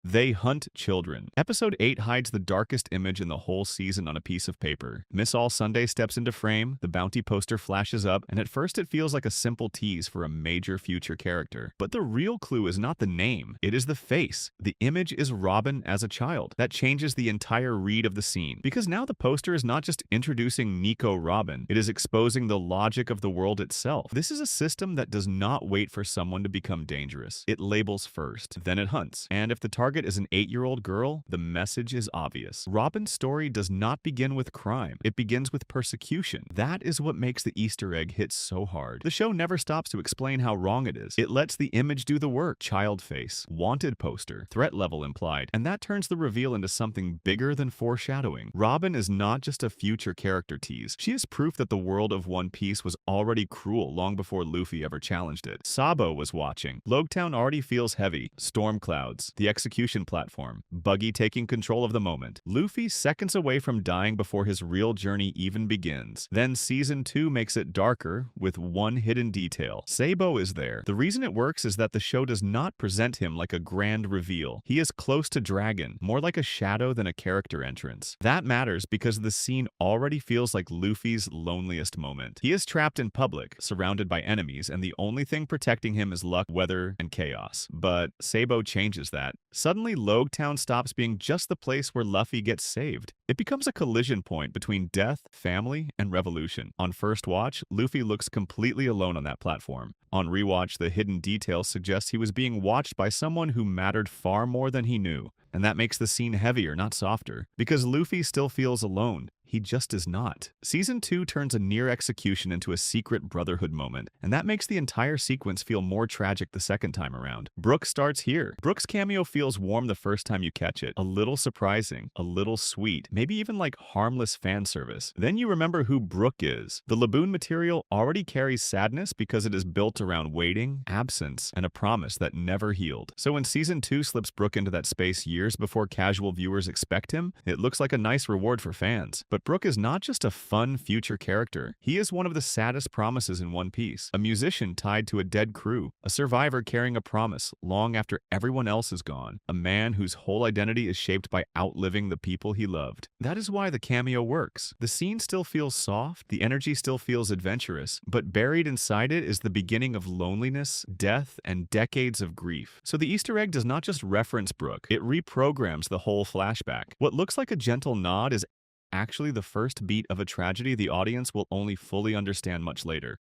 They hunt children. Episode 8 hides the darkest image in the whole season on a piece of paper. Miss All Sunday steps into frame, the bounty poster flashes up, and at first it feels like a simple tease for a major future character. But the real clue is not the name, it is the face. The image is Robin as a child. That changes the entire read of the scene, because now the poster is not just introducing Nico Robin, it is exposing the logic of the world itself. This is a system that does not wait for someone to become dangerous. It labels first, then it hunts. And if the target is an 8-year-old girl, the message is obvious. Robin's story does not begin with crime. It begins with persecution. That is what makes the Easter egg hit so hard. The show never stops to explain how wrong it is. It lets the image do the work. Child face, wanted poster, threat level implied, and that turns the reveal into something bigger than foreshadowing. Robin is not just a future character tease. She is proof that the world of One Piece was already cruel long before Luffy ever challenged it. Sabo was watching. Loguetown already feels heavy. Storm clouds. The execution platform. Buggy taking control of the moment. Luffy seconds away from dying before his real journey even begins. Then Season 2 makes it darker with one hidden detail. Sabo is there. The reason it works is that the show does not present him like a grand reveal. He is close to Dragon, more like a shadow than a character entrance. That matters because the scene already feels like Luffy's loneliest moment. He is trapped in public, surrounded by enemies, and the only thing protecting him is luck, weather, and chaos. But Sabo changes that. Suddenly, Loguetown stops being just the place where Luffy gets saved. It becomes a collision point between death, family, and revolution. On first watch, Luffy looks completely alone on that platform. On rewatch, the hidden detail suggests he was being watched by someone who mattered far more than he knew. And that makes the scene heavier, not softer. Because Luffy still feels alone. He just is not. Season 2 turns a near execution into a secret brotherhood moment, and that makes the entire sequence feel more tragic the second time around. Brook starts here. Brook's cameo feels warm the first time you catch it, a little surprising, a little sweet, maybe even like harmless fan service. Then you remember who Brook is. The Laboon material already carries sadness because it is built around waiting, absence, and a promise that never healed. So when Season 2 slips Brook into that space years before casual viewers expect him, it looks like a nice reward for fans. But Brook is not just a fun future character. He is one of the saddest promises in One Piece. A musician tied to a dead crew. A survivor carrying a promise long after everyone else is gone. A man whose whole identity is shaped by outliving the people he loved. That is why the cameo works. The scene still feels soft, the energy still feels adventurous, but buried inside it is the beginning of loneliness, death, and decades of grief. So the Easter egg does not just reference Brook, it reprograms the whole flashback. What looks like a gentle nod is actually the first beat of a tragedy the audience will only fully understand much later.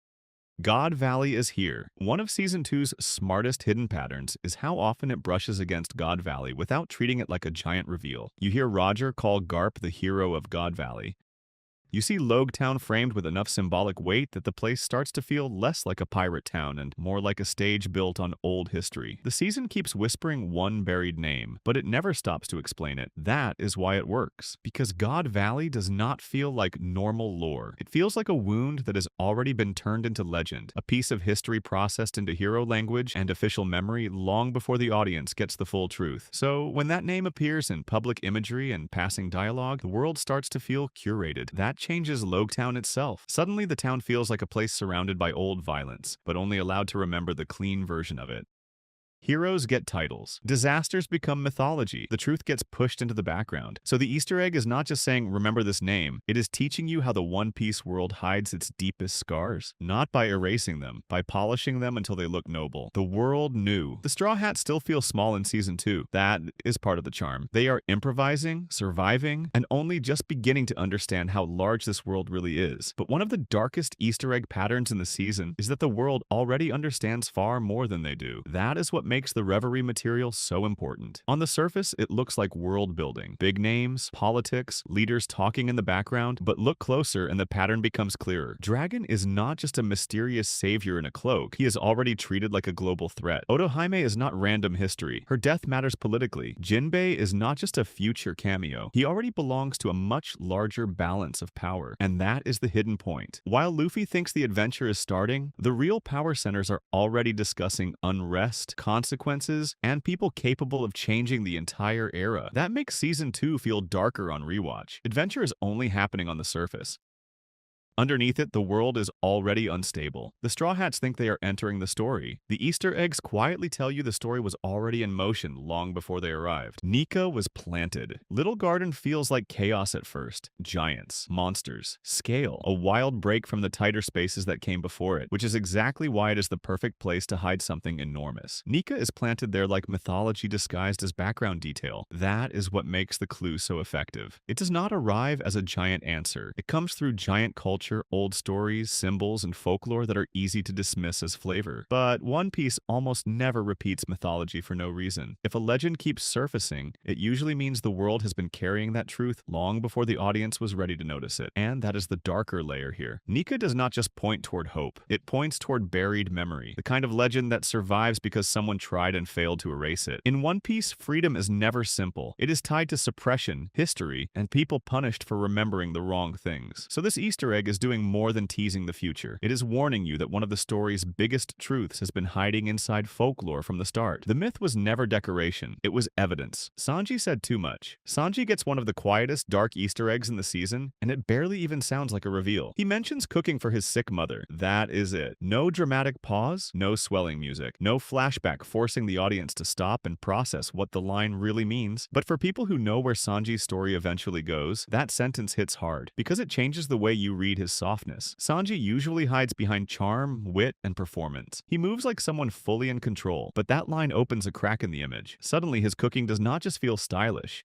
God Valley is here. One of Season 2's smartest hidden patterns is how often it brushes against God Valley without treating it like a giant reveal. You hear Roger call Garp the hero of God Valley. You see Loguetown framed with enough symbolic weight that the place starts to feel less like a pirate town and more like a stage built on old history. The season keeps whispering one buried name, but it never stops to explain it. That is why it works. Because God Valley does not feel like normal lore. It feels like a wound that has already been turned into legend, a piece of history processed into hero language and official memory long before the audience gets the full truth. So when that name appears in public imagery and passing dialogue, the world starts to feel curated. That changes Loguetown itself. Suddenly the town feels like a place surrounded by old violence, but only allowed to remember the clean version of it. Heroes get titles. Disasters become mythology. The truth gets pushed into the background. So the Easter egg is not just saying, remember this name. It is teaching you how the One Piece world hides its deepest scars. Not by erasing them, by polishing them until they look noble. The world knew. The Straw Hats still feel small in Season 2. That is part of the charm. They are improvising, surviving, and only just beginning to understand how large this world really is. But one of the darkest Easter egg patterns in the season is that the world already understands far more than they do. That is what makes the Reverie material so important. On the surface, it looks like world building. Big names, politics, leaders talking in the background, but look closer and the pattern becomes clearer. Dragon is not just a mysterious savior in a cloak. He is already treated like a global threat. Otohime is not random history. Her death matters politically. Jinbei is not just a future cameo. He already belongs to a much larger balance of power. And that is the hidden point. While Luffy thinks the adventure is starting, the real power centers are already discussing unrest, consequences, and people capable of changing the entire era. That makes Season 2 feel darker on rewatch. Adventure is only happening on the surface. Underneath it, the world is already unstable. The Straw Hats think they are entering the story. The Easter eggs quietly tell you the story was already in motion long before they arrived. Nika was planted. Little Garden feels like chaos at first. Giants, monsters, scale, a wild break from the tighter spaces that came before it, which is exactly why it is the perfect place to hide something enormous. Nika is planted there like mythology disguised as background detail. That is what makes the clue so effective. It does not arrive as a giant answer. It comes through giant culture, old stories, symbols, and folklore that are easy to dismiss as flavor. But One Piece almost never repeats mythology for no reason. If a legend keeps surfacing, it usually means the world has been carrying that truth long before the audience was ready to notice it. And that is the darker layer here. Nika does not just point toward hope. It points toward buried memory, the kind of legend that survives because someone tried and failed to erase it. In One Piece, freedom is never simple. It is tied to suppression, history, and people punished for remembering the wrong things. So this Easter egg is doing more than teasing the future. It is warning you that one of the story's biggest truths has been hiding inside folklore from the start. The myth was never decoration, it was evidence. Sanji said too much. Sanji gets one of the quietest, dark Easter eggs in the season, and it barely even sounds like a reveal. He mentions cooking for his sick mother. That is it. No dramatic pause, no swelling music, no flashback forcing the audience to stop and process what the line really means. But for people who know where Sanji's story eventually goes, that sentence hits hard, because it changes the way you read his softness. Sanji usually hides behind charm, wit, and performance. He moves like someone fully in control, but that line opens a crack in the image. Suddenly, his cooking does not just feel stylish.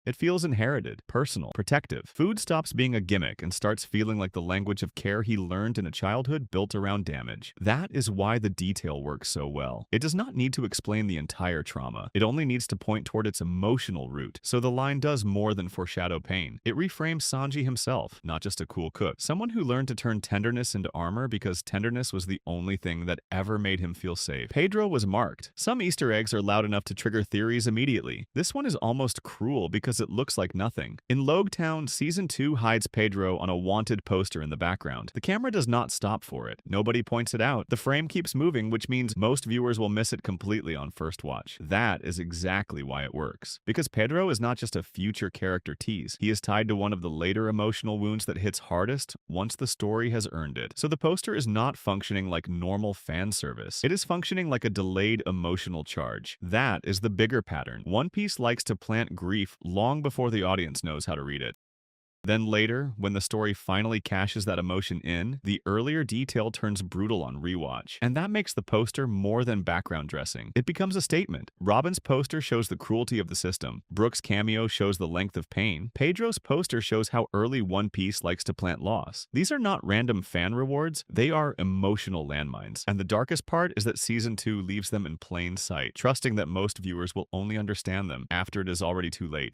It feels inherited, personal, protective. Food stops being a gimmick and starts feeling like the language of care he learned in a childhood built around damage. That is why the detail works so well. It does not need to explain the entire trauma. It only needs to point toward its emotional root. So the line does more than foreshadow pain. It reframes Sanji himself, not just a cool cook. Someone who learned to turn tenderness into armor because tenderness was the only thing that ever made him feel safe. Pedro was marked. Some Easter eggs are loud enough to trigger theories immediately. This one is almost cruel because it looks like nothing. In Loguetown, Season 2 hides Pedro on a wanted poster in the background. The camera does not stop for it. Nobody points it out. The frame keeps moving, which means most viewers will miss it completely on first watch. That is exactly why it works. Because Pedro is not just a future character tease. He is tied to one of the later emotional wounds that hits hardest once the story has earned it. So the poster is not functioning like normal fan service. It is functioning like a delayed emotional charge. That is the bigger pattern. One Piece likes to plant grief long before the audience knows how to read it. Then later, when the story finally cashes that emotion in, the earlier detail turns brutal on rewatch. And that makes the poster more than background dressing. It becomes a statement. Robin's poster shows the cruelty of the system. Brook's cameo shows the length of pain. Pedro's poster shows how early One Piece likes to plant loss. These are not random fan rewards, they are emotional landmines. And the darkest part is that Season 2 leaves them in plain sight, trusting that most viewers will only understand them after it is already too late.